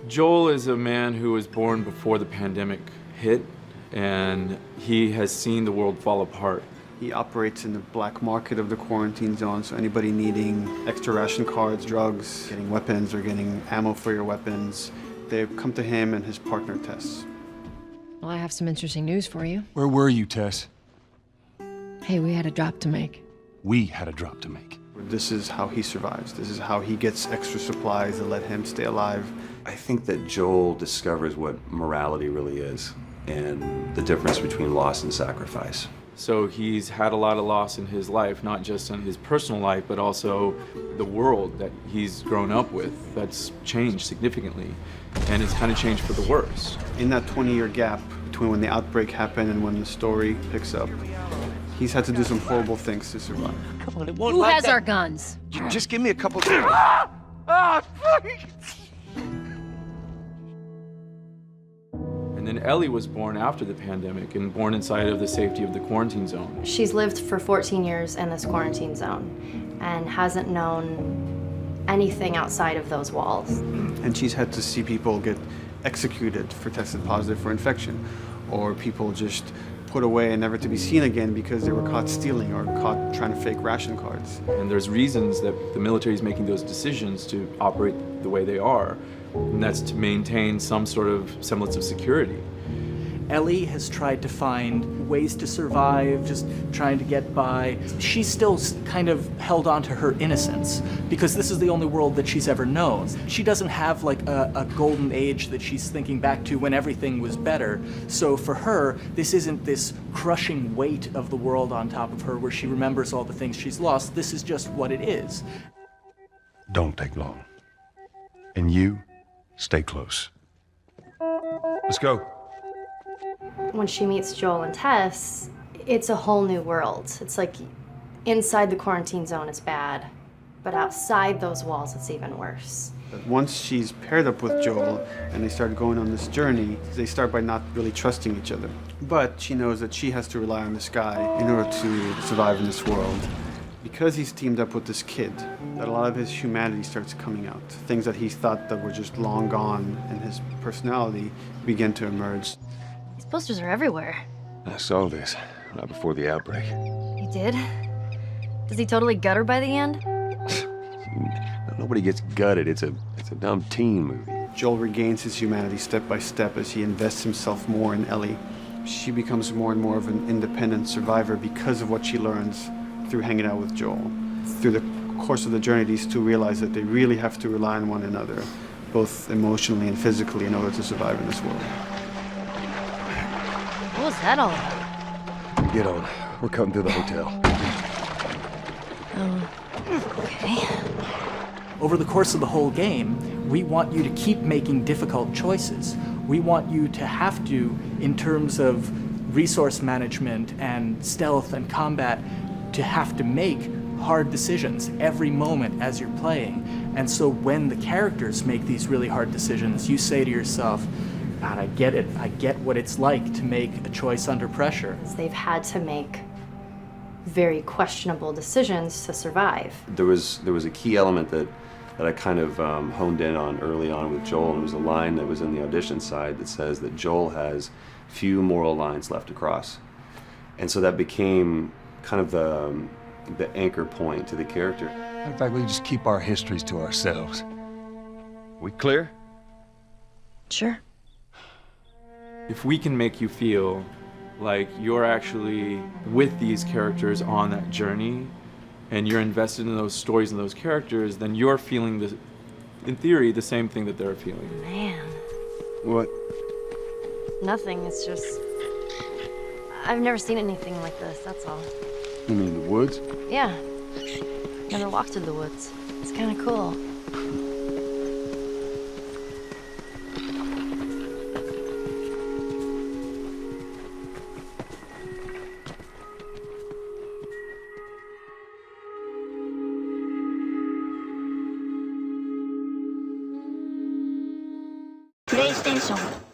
Joel is a man who was born before the pandemic hit, and he has seen the world fall apart. He operates in the black market of the quarantine zone, so anybody needing extra ration cards, drugs, getting weapons, or getting ammo for your weapons, they come to him and his partner, Tess. Well, I have some interesting news for you. Where were you, Tess? Hey, we had a drop to make. We had a drop to make. This is how he survives. This is how he gets extra supplies that let him stay alive. I think that Joel discovers what morality really is and the difference between loss and sacrifice. So he's had a lot of loss in his life, not just in his personal life, but also the world that he's grown up with. That's changed significantly, and it's kind of changed for the worse. In that 20-year gap between when the outbreak happened and when the story picks up, he's had to do some horrible things to survive. Come on, it won't Who like has that. our guns? Just give me a couple. And then Ellie was born after the pandemic and born inside of the safety of the quarantine zone. She's lived for 14 years in this quarantine zone and hasn't known anything outside of those walls. And she's had to see people get executed for tested positive for infection, or people just put away and never to be seen again because they were caught stealing or caught trying to fake ration cards. And there's reasons that the military is making those decisions to operate the way they are, and that's to maintain some sort of semblance of security. Ellie has tried to find ways to survive, just trying to get by. She's still kind of held on to her innocence because this is the only world that she's ever known. She doesn't have like a golden age that she's thinking back to when everything was better. So for her, this isn't this crushing weight of the world on top of her where she remembers all the things she's lost. This is just what it is. Don't take long. And you, stay close. Let's go. When she meets Joel and Tess, it's a whole new world. It's like inside the quarantine zone it's bad, but outside those walls it's even worse. But once she's paired up with Joel and they start going on this journey, they start by not really trusting each other. But she knows that she has to rely on this guy in order to survive in this world. Because he's teamed up with this kid, that a lot of his humanity starts coming out. Things that he thought that were just long gone in his personality begin to emerge. These posters are everywhere. I saw this, right before the outbreak. You did? Does he totally gut her by the end? Nobody gets gutted. It's a dumb teen movie. Joel regains his humanity step by step as he invests himself more in Ellie. She becomes more and more of an independent survivor because of what she learns through hanging out with Joel. Through the course of the journey, these two realize that they really have to rely on one another, both emotionally and physically, in order to survive in this world. What was that all about? Get on. We're coming to the hotel. Okay. Over the course of the whole game, we want you to keep making difficult choices. We want you to have to, in terms of resource management and stealth and combat, to have to make hard decisions every moment as you're playing. And so when the characters make these really hard decisions, you say to yourself, God, I get it. I get what it's like to make a choice under pressure. They've had to make very questionable decisions to survive. There was a key element that I kind of honed in on early on with Joel, and it was a line that was in the audition side that says that Joel has few moral lines left to cross. And so that became kind of the anchor point to the character. In fact, we just keep our histories to ourselves. We clear? Sure. If we can make you feel like you're actually with these characters on that journey, and you're invested in those stories and those characters, then you're feeling, in theory, the same thing that they're feeling. Man. What? Nothing, it's just... I've never seen anything like this, that's all. You mean the woods? Yeah. Never walked through the woods. It's kind of cool. プレイステーション